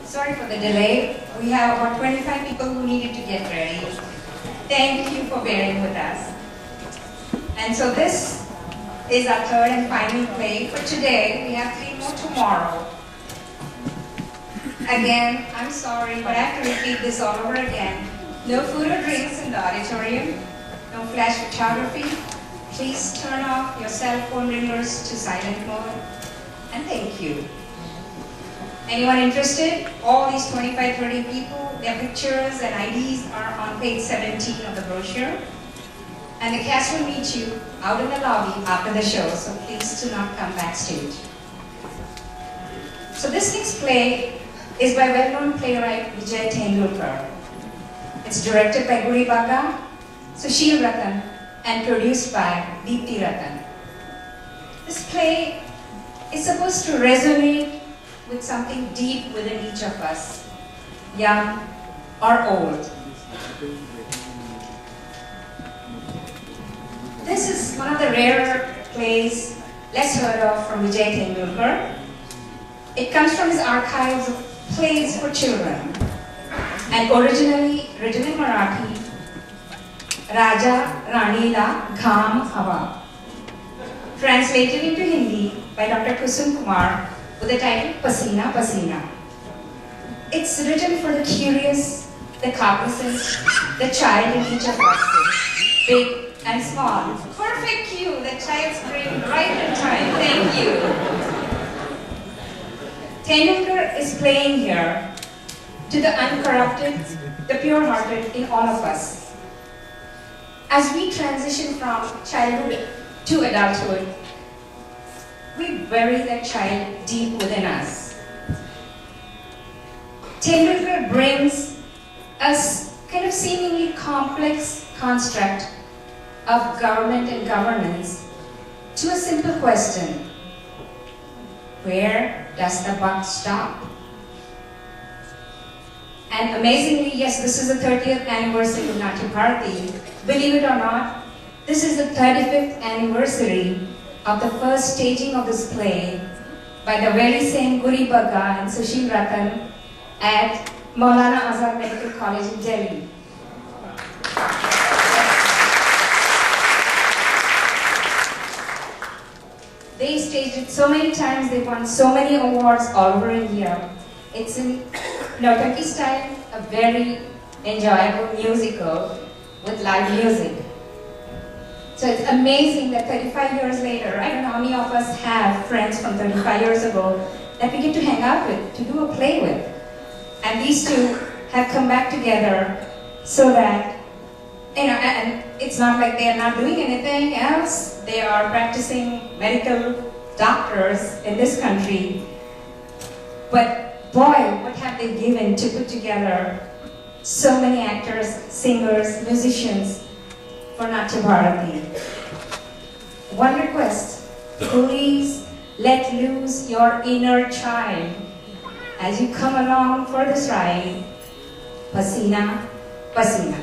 Sorry for the delay. We have about 25 people who needed to get ready. Thank you for bearing with us. And so this is our third and final play for today. We have 3 more tomorrow. Again, I'm sorry, but I have to repeat this all over again. No food or drinks in the auditorium. No flash photography. Please turn off your cell phone ringers to silent mode. And thank you. Anyone interested? All these 25, 30 people, their pictures and IDs are on page 17 of the brochure. And the cast will meet you out in the lobby after the show, so please do not come backstage. So this next play is by well-known playwright Vijay Tendulkar. It's directed by Guri Baga, Sushil Ratan, and produced by Deepti Ratan. This play is supposed to resonate with something deep within each of us, young or old. This is one of the rarer plays, less heard of, from Vijay Tendulkar. It comes from his archives of plays for children, and originally written in Marathi, Raja Ranila Gham Hawa, translated into Hindi by Dr. Kusum Kumar with the title Pasina Pasina. It's written for the curious, the cognizant, the child in each of us, big and small. Perfect cue, the child's brain right in time. Thank you. Tendulkar is playing here to the uncorrupted, the pure-hearted in all of us. As we transition from childhood to adulthood, we bury that child deep within us. Tendulkar brings us kind of seemingly complex construct of government and governance to a simple question: where does the buck stop? And amazingly, yes, this is the 30th anniversary of Natya Bharati. Believe it or not, this is the 35th anniversary of the first staging of this play by the very same Guri Baga and Sushil Ratan at Maulana Azad Medical College in Delhi. They staged it so many times, they won so many awards all over India. It's in Nautaki style, a very enjoyable musical with live music. So it's amazing that 35 years later, I don't know how many of us have friends from 35 years ago that we get to hang out with, to do a play with. And these two have come back together so that, and it's not like they are not doing anything else. They are practicing medical doctors in this country. But boy, what have they given to put together so many actors, singers, musicians for Natya Bharati. One request: please let loose your inner child as you come along for this ride. Pasina, Pasina.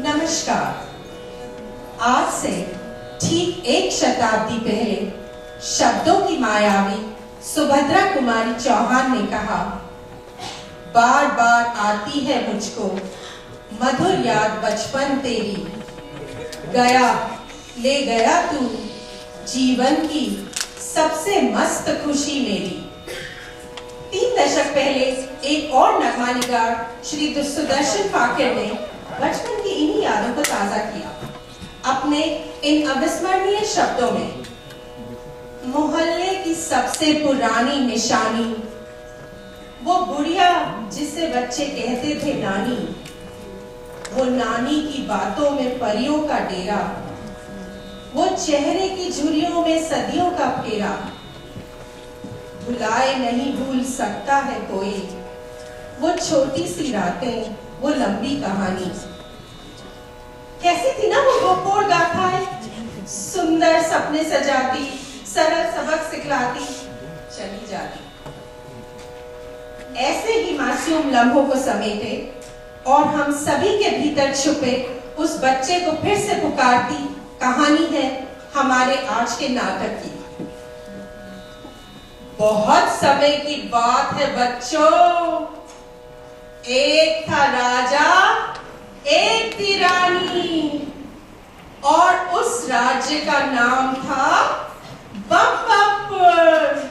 नमस्कार। आज से ठीक 1 शताब्दी पहले शब्दों की मायावी सुभद्रा कुमारी चौहान ने कहा, बार बार आती है मुझको मधुर याद बचपन तेरी, गया ले गया तू जीवन की सबसे मस्त खुशी मेरी। 3 दशक पहले एक और नगमा निगार श्री सुदर्शन फाकिर ने बचपन की इन्हीं यादों को ताजा किया अपने इन अविस्मरणीय शब्दों में। मोहल्ले की सबसे पुरानी निशानी, वो बुढ़िया जिसे बच्चे कहते थे नानी, वो नानी की बातों में परियों का डेरा, वो चेहरे की झुर्रियों में सदियों का फेरा, भुलाए नहीं भूल सकता है कोई, वो छोटी सी रातें, वो लंबी कहानी। कैसी थी ना वो गाथाएं सुंदर सपने सजाती, सरल सबक सिखलाती चली जाती। ऐसे ही मासूम लम्हों को समेटे और हम सभी के भीतर छुपे उस बच्चे को फिर से पुकारती कहानी है हमारे आज के नाटक की। बहुत समय की बात है बच्चों, एक था राजा, एक थी रानी, और उस राज्य का नाम था बम्बमपुर।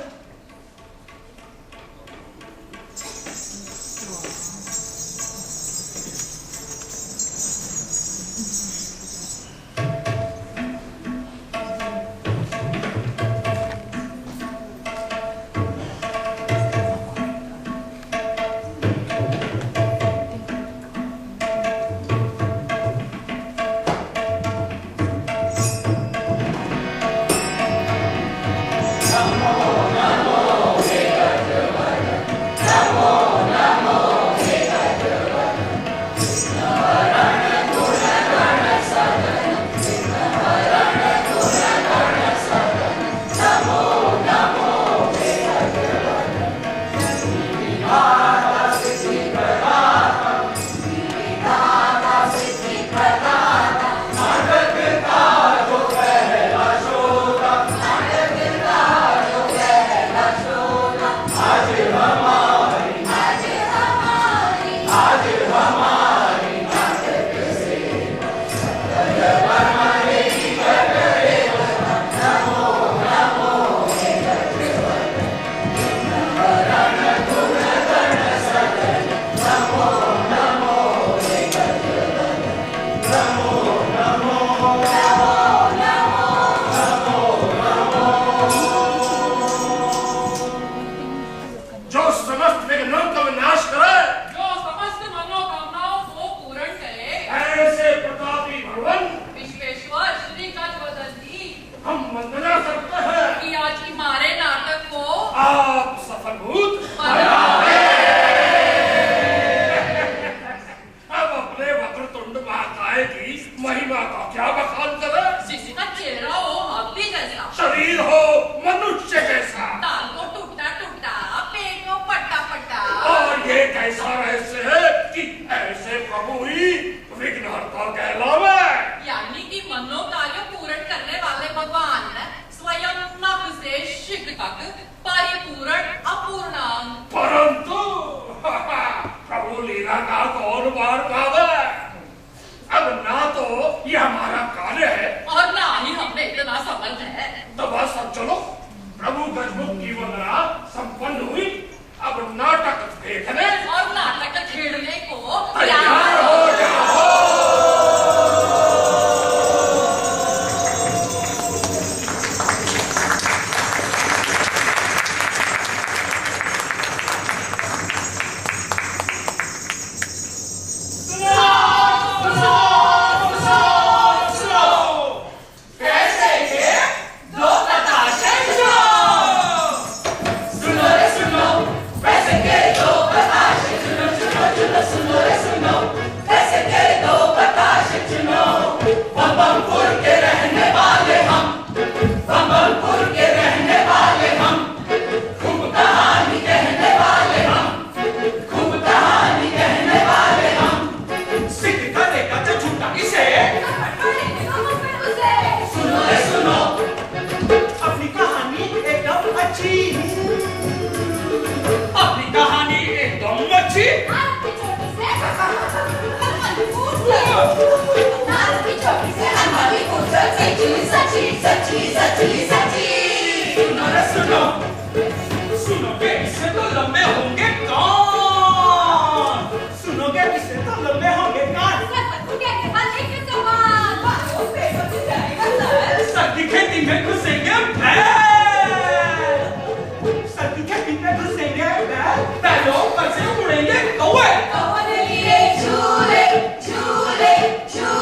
झूले झूले झूले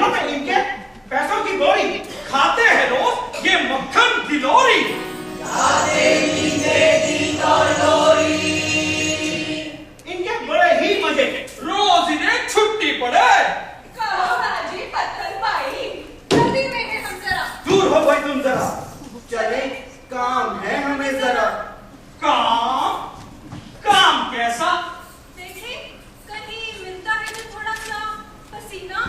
जेबों में इनके पैसों की बोरी, खाते हैं रोज ये मक्खन गिलोरी। इनके बड़े ही मजे, रोज इन्हें छुट्टी पड़े। दूर हो भाई तुम जरा, चले, काम है हमें जरा। काम काम कैसा? देखे कहीं मिलता है तो थोड़ा सा पसीना।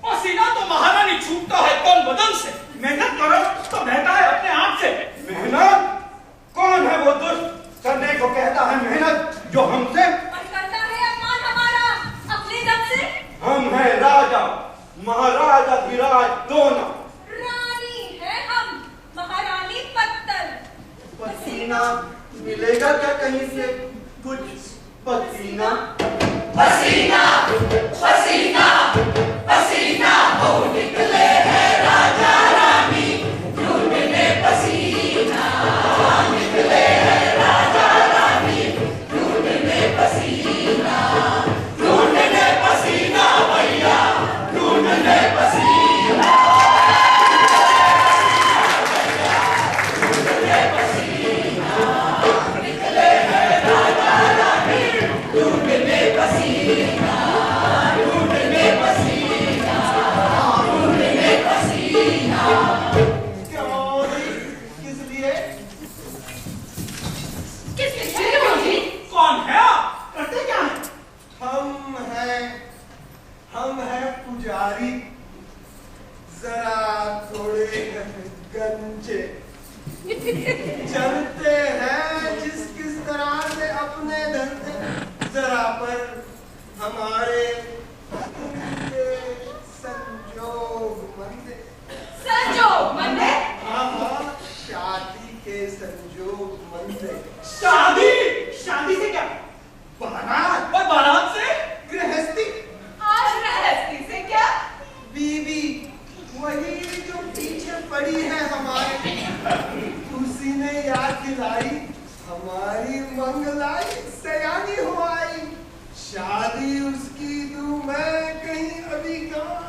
पसीना तो महारानी छूटता है तन बदन से, मेहनत करो तो बहता है अपने आप से। मेहनत? कौन है वो दुष्ट करने को कहता है मेहनत जो हमसे? और करता है अपमान हमारा अपने दम से। हम हैं राजा महाराजा विराज दोनों। रानी है हम महारानी पत्तल। पसीना मिलेगा क्या कहीं से कुछ पसीना? पसीना पसीना पसीना हो निकले हैं राजा रानी, ढूंढने पसीना निकले हैं राजा रानी, ढूंढने पसीना भैया, ढूंढने पसीना। ढूंढने पसीना निकले हैं राजा रानी, ढूंढने पसीना, ढूंढने पसीना, ढूंढने पसीना। क्यों जी? किस लिए? किसके लिए होगी? कौन है आप? करते क्या है? हम हैं पुजारी, जरा थोड़े गंजे, चलते हैं किस तरह से अपने धंधे, जरा पर हमारे संजोग मंदे। संजोग मंदे? हाँ, शादी के संजोग मंदे। शादी? शादी से क्या? बारात और बारात से? गृहस्थी। और गृहस्थी से क्या? बीवी वही जो पीछे पड़ी है हमारे, उसी ने याद दिलाई हमारी मंगलाई, सयानी हो आई। शादी उसकी दूं मैं कहीं अभी कहाँ,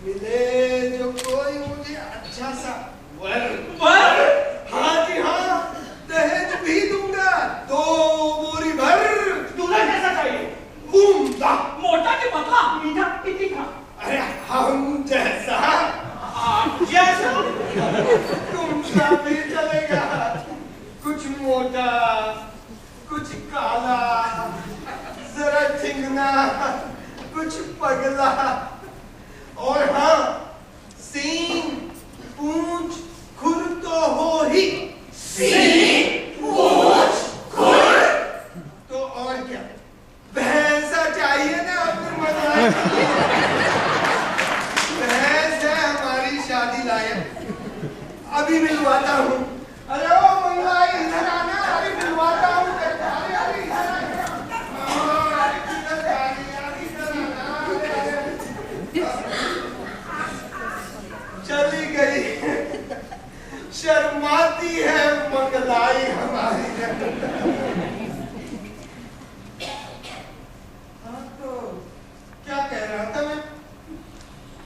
मिले जो कोई मुझे अच्छा सा वर। हाँ जी हाँ, दहेज भी दूंगा 2 बोरी भर। दूल्हा कैसा चाहिए? उम्दा, मोटा कि पतला, मीठा कि तीखा? अरे हम जैसा। आप जैसा? तुमसा भी चलेगा, कुछ मोटा कुछ काला, जरा चिंगना कुछ पगला, और हाँ सींग पूंछ खुर तो हो ही। सींग पूंछ खुर तो और क्या, भैंसा चाहिए ना अपनी मंगलाई के लिए। भैंस है हमारी शादी लायक, अभी मिलवाता हूँ। अरे ओ मंगलाई इधर आना, अभी मिलवाता हूँ। अरे इधर आना, अरे किधर जा रही है? अरे इधर आना, चली गई, शर्माती है मंगलाई हमारी। हाँ तो क्या कह रहा था मैं?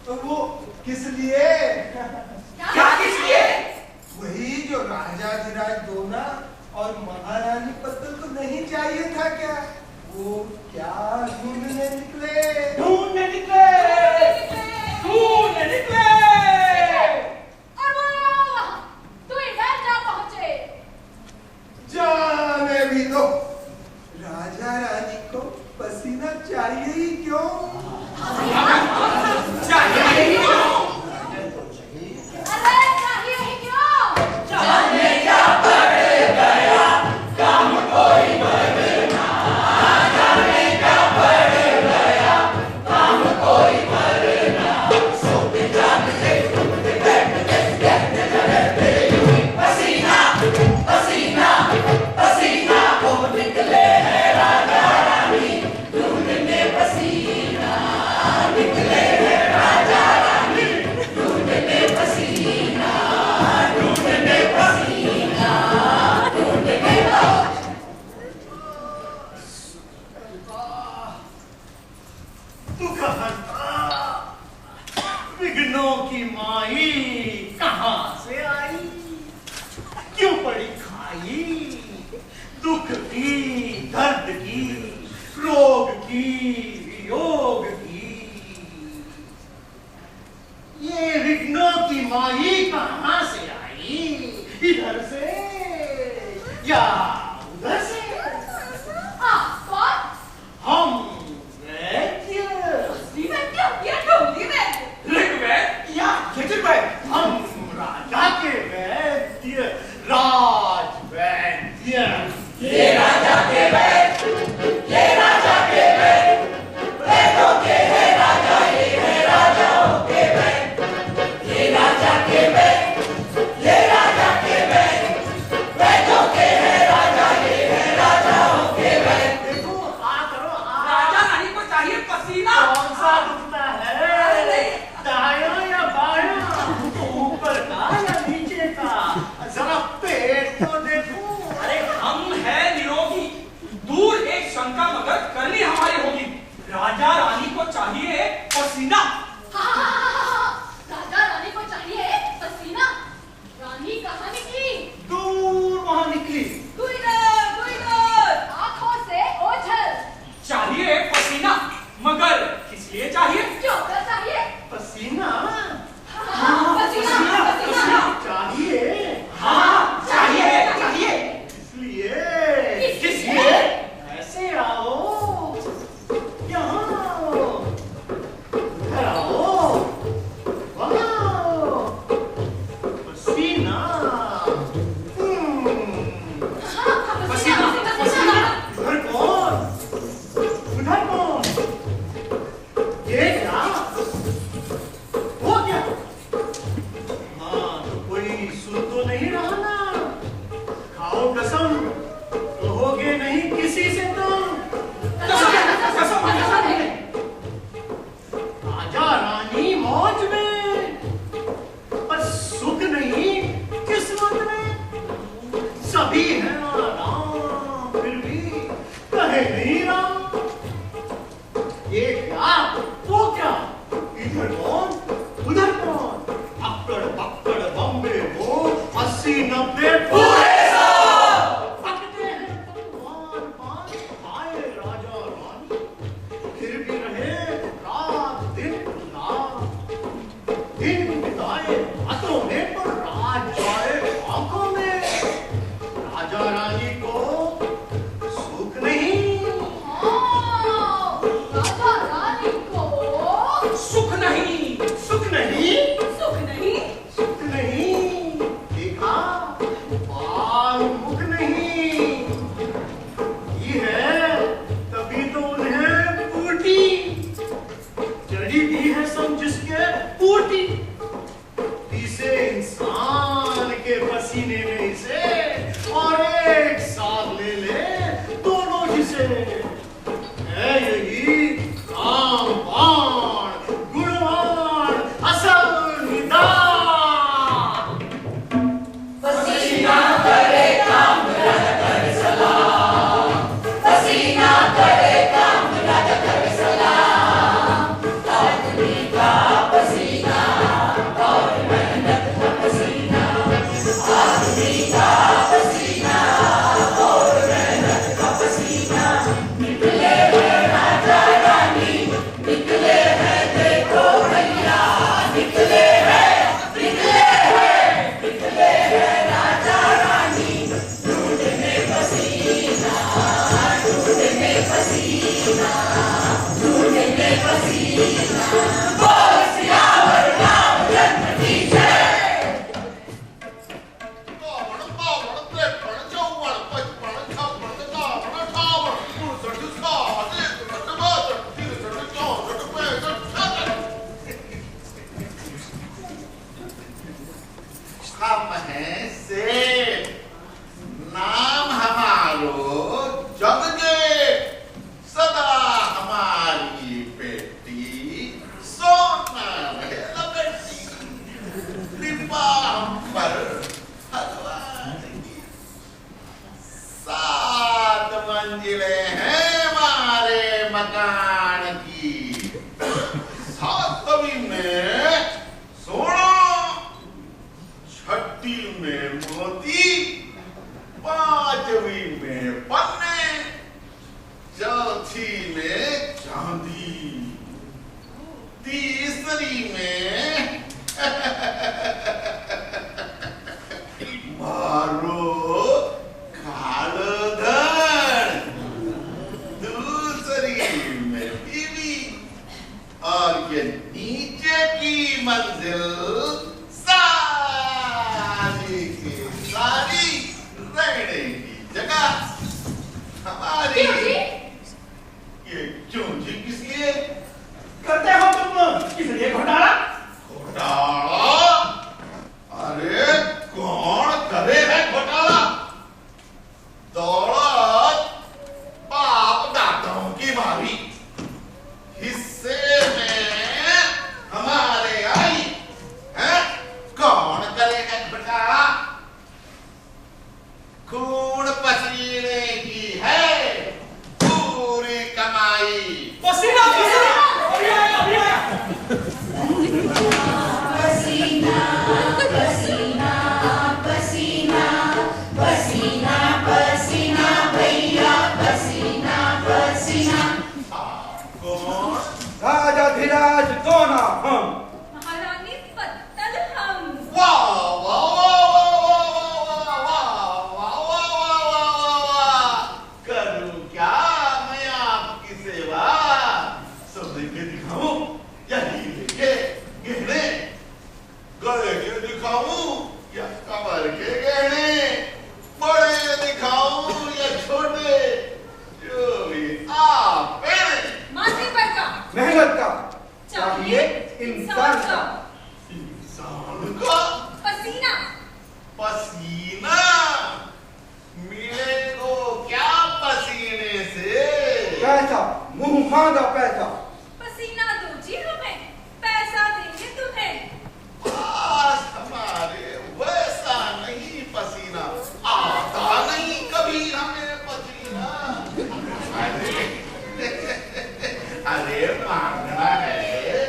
तो वो किस लिए? क्या किस लिए? वही जो राजा धीराज दोना और महारानी पत्तल को नहीं चाहिए था क्या? वो क्या ढूंढने निकले? ढूंढने निकले। ढूंढने निकले। और वो तू इधर जा पहुंचे। जाने भी दो, राजा रानी को पसीना चाहिए ही क्यों? चाहिए ही क्यों? विघ्नों की माई कहां से आई, क्यों पड़ी खाई, दुख की, दर्द की, रोग की, वियोग की। ये विघ्नों की माई कहां से आई, इधर से या उधर से? कौन? हम वैद्य, ऋग्वेद या यजुर्वेद, हम राजा के वैद्य, राज वैद्य। ये राजा के वैद्य, ये राजा के वैद्य, वेदों के है राजा, ये है राजाओं के वैद्य। ये राजा के वैद्य, ये राजा के वैद्य, वेदों के है राजा, ये है राजाओं के वैद्य। देखो आ करो आ। राजा रानी को चाहिए पसीना। कौन सा दुखता है, दायां या बायां, ऊपर का या नीचे का, जरा पेट तो देखो। अरे हम है निरोगी, दूर एक शंका मगर करनी हमारी होगी। राजा रानी को चाहिए पसीना। राजा रानी को चाहिए पसीना। रानी कहाँ निकली? दूर वहां निकली। आंखों से ओझल। चाहिए पसीना, मगर किस लिए चाहिए? क्यों कर चाहिए? पसीना पसीना। चाहिए, हाँ चाहिए चाहिए। इसलिए किस लिए? ऐसे आओ, यहाँ आओ, इधर आओ, वहाँ आओ। पसीना, पसीना। उधर कौन, उधर कौन, ये क्या, वो क्या? हाँ तो कोई सुन तो नहीं रहा ना? खाओ कसम, कहोगे नहीं किसी से तुम। राजा रानी मौज में, पर सुख नहीं किस्मत में। सभी है आराम, फिर भी कहे नहीं राम। ये क्या, वो क्या, इधर कौन, उधर कौन, अक्कड़ बक्कड़ बम्बे वो 80-90 पूरे पकते हैं पकवान पान खाए राजा रानी, फिर भी रहे रात दिन रात, दिन बिताए हाथों में पर रात जाए आंखों में। राजा रानी को सुख नहीं, राजा रानी को सुख नहीं, सुख नहीं, सुख नहीं। सुख नहीं, देखा बाल मुख नहीं, ये है तभी तो उन्हें पूटी जड़ी दी है सब जिसके पूटी। इसे इंसान के पसीने में इसे और एक साथ ले ले दोनों जिसे, है यही रामबाण गुणवान असल निदान। पसीना करे काम राजा करे सलाम, पसीना करे काम राजा करे सलाम। आदमी का पसीना और मेहनत का पसीना, आदमी का तीसरी में मारो खालोधर, दूसरी में बीवी, और ये नीचे की मंजिल सारी की सारी रहने की जगह हमारी। ये क्यों जी, किस लिए करते हो तुम? किस लिए घोटाला? घोटाला? अरे कौन करे है घोटाला? दौलत बाप दादाओं की मारी हिस्से में हमारे आई है। कौन करेगा घोटाला? खून पसीने की है पूरी कमाई। पसीना पसीना अभी आया अभी आया। पसीना पसीना पसीना पसीना पसीना भैया पसीना पसीना। कौन? राजाधिराज कौन हम? महारानी पत्तल हम। वाह वाह वाह वाह वाह वाह वाह वाह वाह। करूं क्या मैं आपकी सेवा? सब लेके दिखाऊं या हीरे के गहने? गले के दिखाऊं या कमर के गहने? बड़े दिखाऊं या छोटे? जो भी आप पहने। माथे पर का मेहनत का चाहिए इंसान का। इंसान का पसीना पसीना मिले को क्या पसीने से? पैसा मुंह मांगा पैसा। पसीना दो जी हमें, पैसा देंगे तुम्हें। आज हमारे वैसा नहीं पसीना, आता नहीं कभी हमें पसीना। अरे मांगना है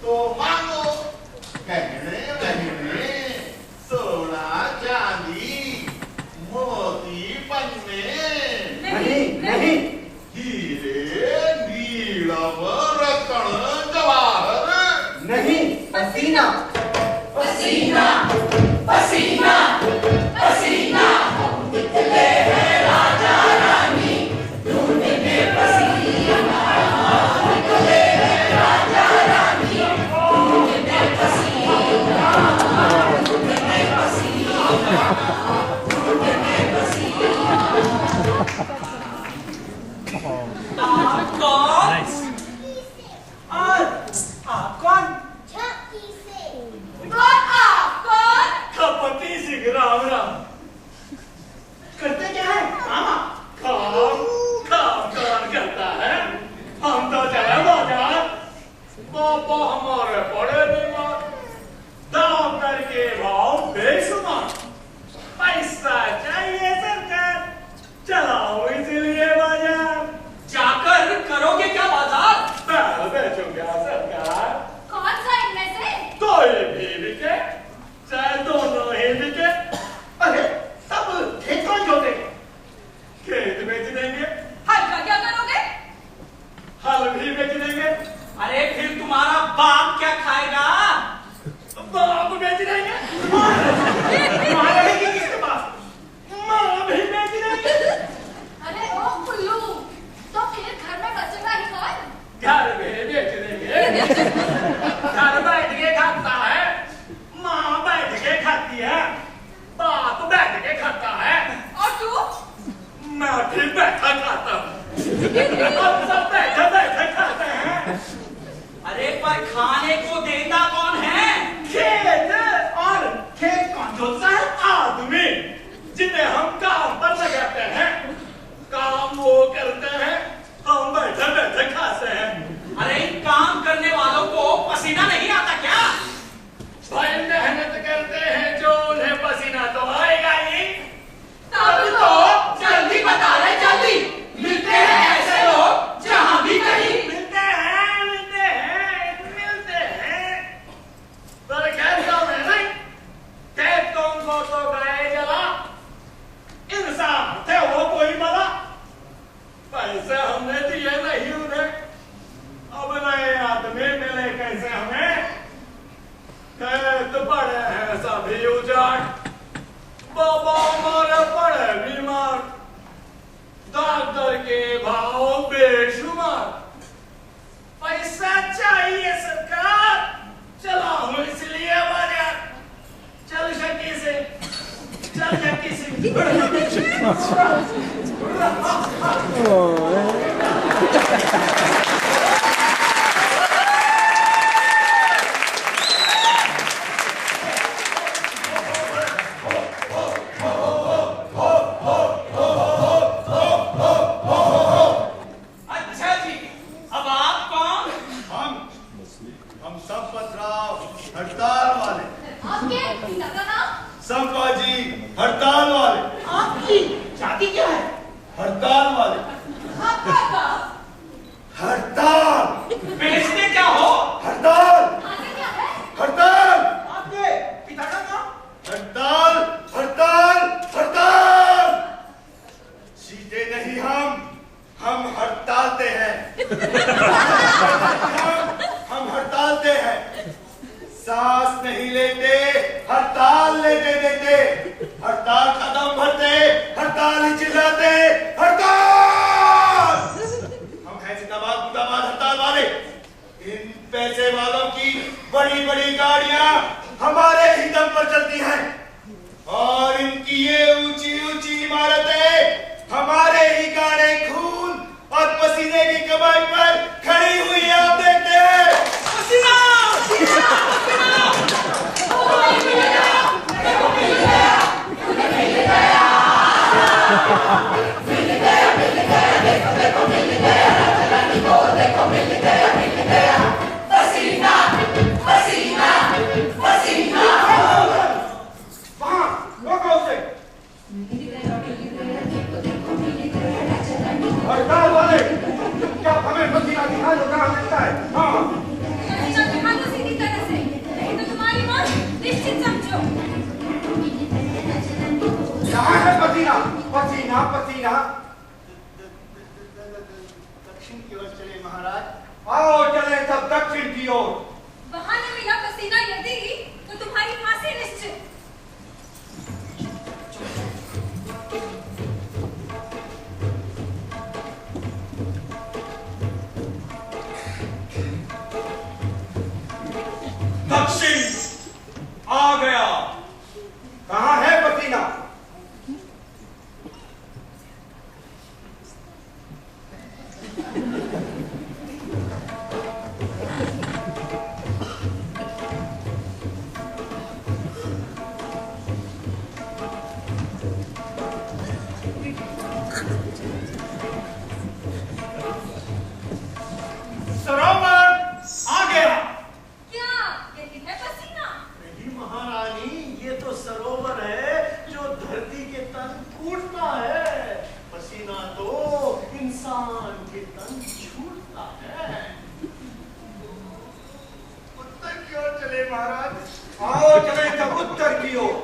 तो मांगो, गहने गहने सोना चांदी मोती पन्ने, नहीं नहीं हीरे नीलम रत्न जवाहर। नहीं पसीना पसीना पसीना पसीना हम निकले हैं राजा रानी ढूंढने पसीना। निकले हैं राजा रानी ढूंढने पसीना ढूंढने पसीना ढूंढने पसीना। आप कौन? आप कौन? और आप कौन? खपति सिंह राम राम। करते क्या है? मामा काम काम कौन करता है? हम तो चले बाजार। पापा हमारे बड़े बीमार, दाम करके भाव बेशुमार। पैसा चाहिए सरकार, चलाओ इसलिए बाजार। जाकर करोगे क्या बाजार? बैल बेचूंगा सरकार। कौन सा इनमें से? तो ये भी बिके, चाहे दोनों ही बिके। अरे तब खेत कौन जोतेगा? खेत बेच देंगे, हल का क्या करोगे? हल भी बेच देंगे। अरे फिर तुम्हारा बाप क्या खाएगा? बाप बेच देंगे। माँ रहेगी किसके पास? माँ भी बेच देंगे। अरे ओ कुल्लू, तो फिर घर में बचेगा ही कौन? घर में बेच देंगे। घर बैठ के खाता है, माँ बैठ के खाती है, बाप बैठ के खाता है, और तू? मैं भी बैठा खाता हूँ। हम सब बैठे बैठे खाते हैं। अरे पर खाने को देता कौन है? खेत, और खेत कौन जोतता है? आदमी, जिन्हें हम काम पर लगाते हैं। काम वो करते हैं, हम बैठे बैठे खाते हैं। अरे इन काम करने वालों को पसीना नहीं आता क्या? भाई मेहनत करते हैं जो उन्हें पसीना तो आएगा ही। तब तो जल्दी बता रहे, जल्दी मिलते हैं ऐसे लोग जहां भी कहीं मिलते हैं मिलते हैं मिलते हैं। पर खेतों में नहीं, खेतों को तो गए जला, इंसान थे वो कोई बला। पैसे हमने दिए नहीं उन्हें, अब नए आदमी मिल से हमें? खेत पड़े हैं सभी उजाड़, बाबा हमारे पड़े बीमार, डॉक्टर के भाव बेशुमार, पैसा चाहिए सरकार, चला हूं इसलिए बाजार, चल शक्ति से, चल शक्ति से। अच्छा जी, अब आप कौन? हम संपतराव हड़ताल वाले। आपके पिता का नाम? संपाजी हड़ताल वाले। आपकी जाति क्या है? हड़ताल वाले। आपका का? हड़ताल। बेचते क्या हो? हड़ताल। आगे क्या है? हड़ताल। आपके पिता का नाम? हड़ताल। हड़ताल। हड़ताल। जीते नहीं हम हड़तालते हैं। हम हड़तालते हैं। सांस नहीं लेते, हड़ताल लेते देते, हड़ताल कदम भरते, हड़ताल ही चिल्लाते, हड़ताल। हम हैं जिंदाबाद मुर्दाबाद हड़ताल वाले। इन पैसे वालों की बड़ी बड़ी गाड़ियां हमारे ही दम पर चलती हैं और इनकी ये ऊंची ऊंची इमारतें हमारे ही गाढ़े खून और पसीने की कमाई पर खड़ी हुई है। आप देखते हैं पसीना। हड़ताल वाले, क्या हमें पसीना दिखाई दो कहाँ मिलता है? हाँ, पसीना दिखा दो सीधी तरह से, नहीं तो तुम्हारी मौत निश्चित समझो। यहाँ है पसीना, पसीना पसीना। दक्षिण की ओर चले महाराज। आओ चले सब दक्षिण की ओर। वहां न मिला पसीना यदि तो तुम्हारी फांसी निश्चित। दक्षिण आ गया। कहाँ है पसीना? सरोवर आ गया। क्या यही है पसीना? नहीं महारानी, ये तो सरोवर है जो धरती के तन कूटता है। पसीना तो इंसान के तन छूटता है। उत्तर की ओर चले महाराज। आओ चले सब उत्तर की ओर।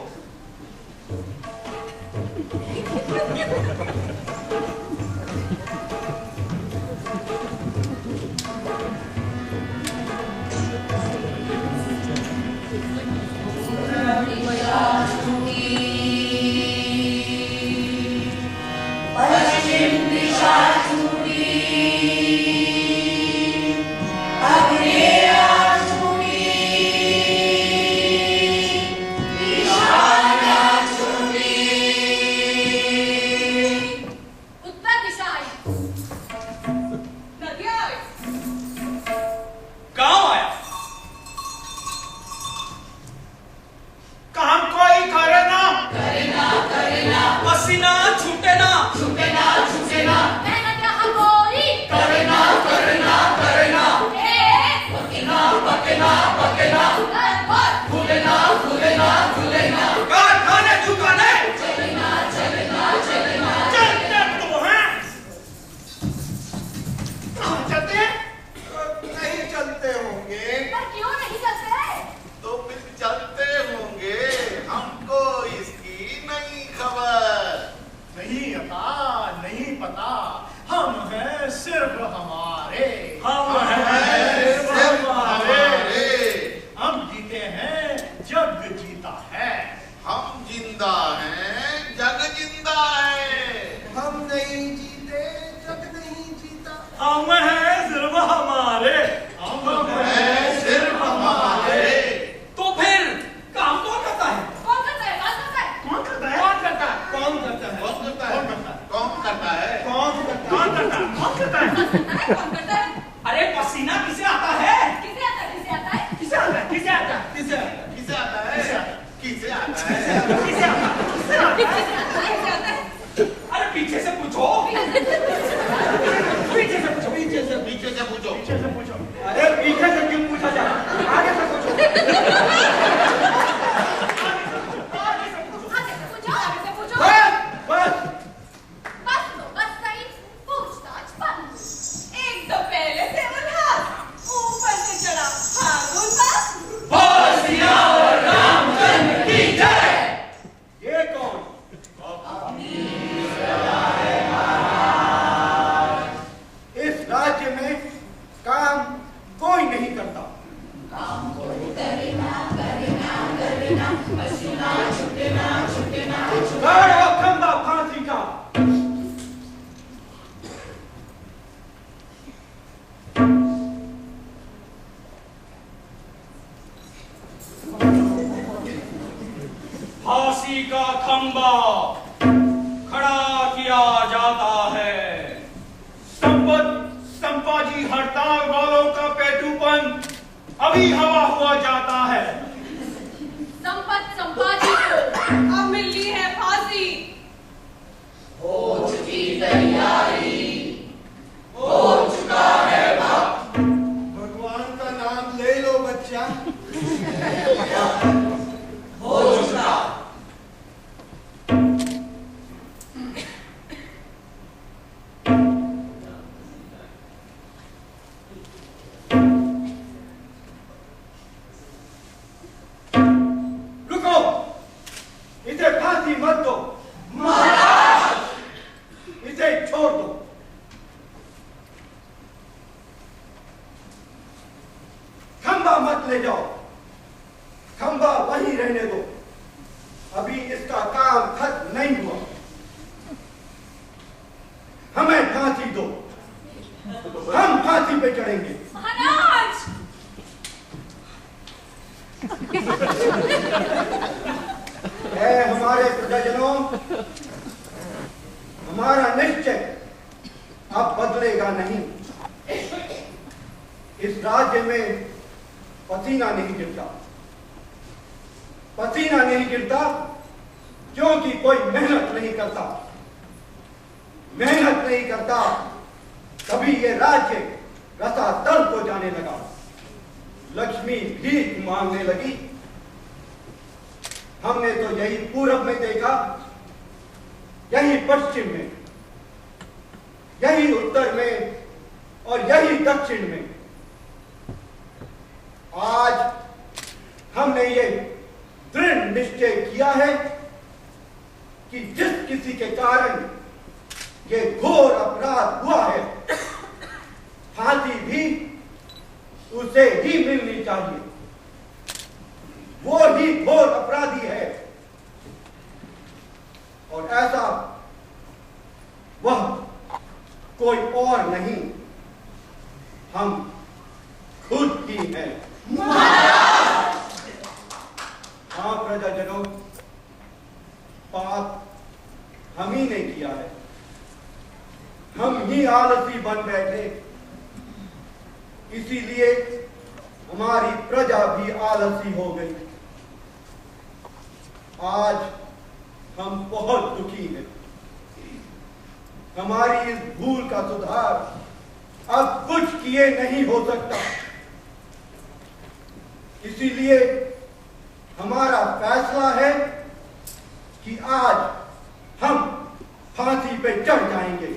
पश्चिम दिशा छूटी, अग्नेया छूटी, ईशान्या छूटी। उत्तर दिशा आई, नदियाँ आई। गांव आया। कहा फांसी का खंबा खड़ा किया जाता है। संपाजी हड़ताल वालों का पेटूपन अभी हवा हुआ जाता है। संपाजी को अब मिली है फांसी। हो चुकी तैयारी, हो चुका है वक्त। भगवान का नाम ले लो बच्चा। हो चुका। रुको, इसे फांसी मत दो। महाराज, इसे छोड़ दो। खंबा मत ले जाओ, खंबा वहीं रहने दो। अभी इसका काम खत्म नहीं हुआ। हमें फांसी दो, हम फांसी पे चढ़ेंगे। महाराज, है हमारे प्रजाजनों, हमारा निश्चय अब बदलेगा नहीं। इस राज्य में पसीना नहीं गिरता, पसीना नहीं गिरता क्योंकि कोई मेहनत नहीं करता। मेहनत नहीं करता तभी ये राज्य रसातल को जाने लगा। लक्ष्मी भीख मांगने लगी। हमने तो यही पूरब में देखा, यही पश्चिम में, यही उत्तर में और यही दक्षिण में। आज हमने ये दृढ़ निश्चय किया है कि जिस किसी के कारण ये घोर अपराध हुआ है, फांसी भी उसे ही मिलनी चाहिए। वो ही घोर अपराधी है और ऐसा वह कोई और नहीं, हम खुद ही हैं। हाँ प्रजाजनों, पाप हम ही ने किया है। हम ही आलसी बन बैठे, इसीलिए हमारी प्रजा भी आलसी हो गई। आज हम बहुत दुखी हैं। हमारी इस भूल का सुधार अब कुछ किए नहीं हो सकता। इसीलिए हमारा फैसला है कि आज हम फांसी पे चढ़ जाएंगे।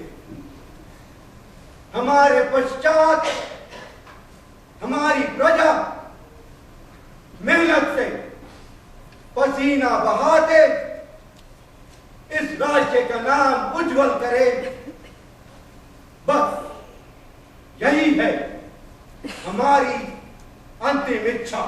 हमारे पश्चात हमारी प्रजा मेहनत से पसीना बहाते इस राज्य का नाम उज्जवल करे। बस यही है हमारी अंतिम इच्छा।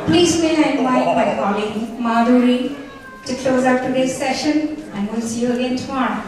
Please may I invite my colleague Madhuri to close out today's session, and we'll see you again tomorrow.